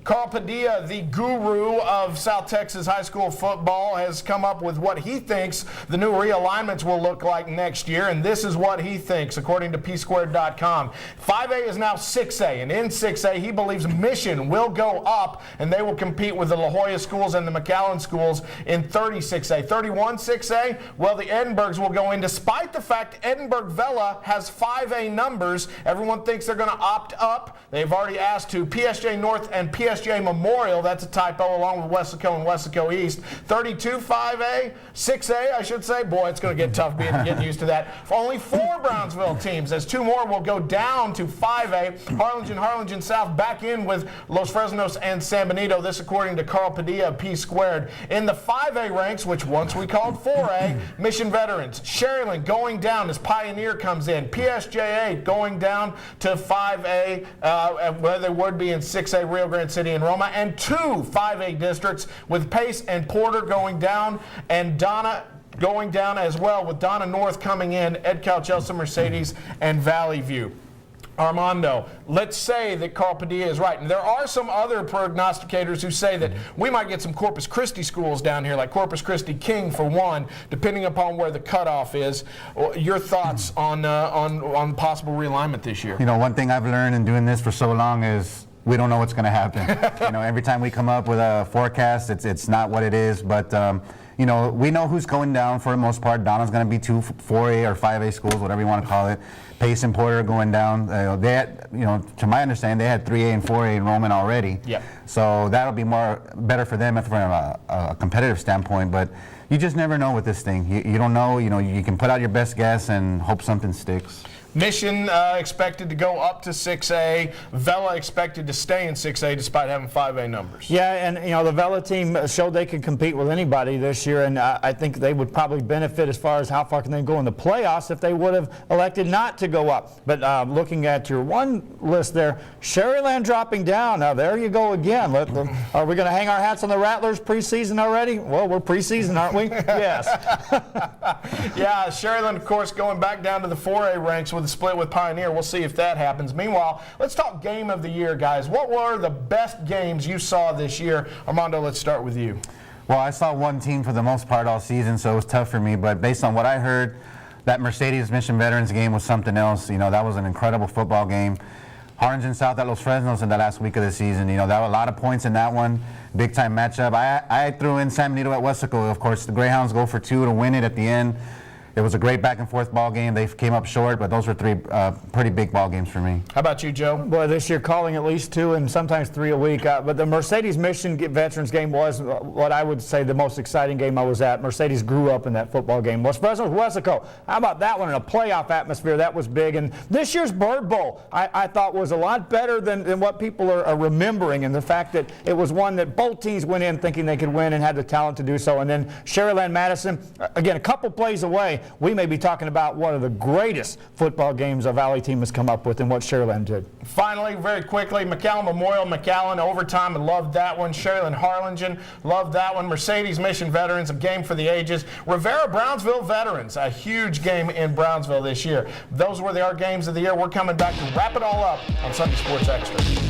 Carl Padilla, the guru of South Texas high school football, has come up with what he thinks the new realignments will look like next year, and this is what he thinks, according to psquared.com. 5A is now 6A, and in 6A, he believes Mission will go up, and they will compete with the La Jolla schools and the McAllen schools in 36A. 31 6A, well, the Edinburghs will go in, despite the fact Edinburgh Vela has 5A numbers. Everyone thinks they're going to opt up. They've already asked to PSJ North and PSJ Memorial. That's a typo, along with Weslaco and Weslaco East. 32 5A, 6A, I should say. Boy, it's going to get tough getting used to that. For only 4 Brownsville teams, as 2 more will go down to 5A. Harlingen South back in with Los Fresnos and San Benito. This according to Carl Padilla of P Squared. In the 5A ranks, which once we called 4A, Mission Veterans. Sharyland going down as Pioneer comes in. PSJA going down to 5A, where they would be in 6A, Rio Grande City and Roma, and 2 5A districts with Pace and Porter going down, and Donna going down as well, with Donna North coming in, Edcal, Chelsea, Mercedes, and Valley View. Armando, let's say that Carl Padilla is right. And there are some other prognosticators who say that we might get some Corpus Christi schools down here, like Corpus Christi King for one, depending upon where the cutoff is. Your thoughts on possible realignment this year? You know, one thing I've learned in doing this for so long is we don't know what's going to happen. You know, every time we come up with a forecast, it's not what it is. But you know, we know who's going down for the most part. Donna's going to be 2 4A or 5A schools, whatever you want to call it. Pace and Porter going down. They had, you know, to my understanding, they had 3A and 4A enrollment already. Yep. So that'll be better for them from a competitive standpoint. But you just never know with this thing. You don't know. You know, you can put out your best guess and hope something sticks. Mission expected to go up to 6A. Vela expected to stay in 6A despite having 5A numbers. Yeah, and you know, the Vela team showed they could compete with anybody this year, and I think they would probably benefit as far as how far can they go in the playoffs if they would have elected not to go up. But looking at your one list there, Sharyland dropping down. Now there you go again. Are we going to hang our hats on the Rattlers preseason already? Well, we're preseason, aren't we? Yes. Yeah, Sharyland, of course, going back down to the 4A ranks with the split with Pioneer. We'll see if that happens. Meanwhile, let's talk game of the year, guys. What were the best games you saw this year? Armando, let's start with you. Well, I saw one team for the most part all season, so it was tough for me. But based on what I heard, that Mercedes Mission Veterans game was something else. You know, that was an incredible football game. Harlingen South at Los Fresnos in the last week of the season. You know, there were a lot of points in that one. Big time matchup. I threw in San Benito at Weslaco. Of course, the Greyhounds go for 2 to win it at the end. It was a great back and forth ball game. They came up short, but those were 3 pretty big ball games for me. How about you, Joe? Boy, this year calling at least 2 and sometimes 3 a week. But the Mercedes Mission Veterans game was what I would say the most exciting game I was at. Mercedes grew up in that football game. Los Fresnos, Weslaco. How about that one in a playoff atmosphere? That was big. And this year's Bird Bowl, I thought was a lot better than what people are remembering, and the fact that it was one that both teams went in thinking they could win and had the talent to do so. And then Sharyland Madison, again, a couple plays away. We may be talking about one of the greatest football games a Valley team has come up with and what Sharyland did. Finally, very quickly, McAllen Memorial, McAllen overtime, and loved that one. Sharyland Harlingen, loved that one. Mercedes Mission Veterans, a game for the ages. Rivera Brownsville Veterans, a huge game in Brownsville this year. Those were our games of the year. We're coming back to wrap it all up on Sunday Sports Extra.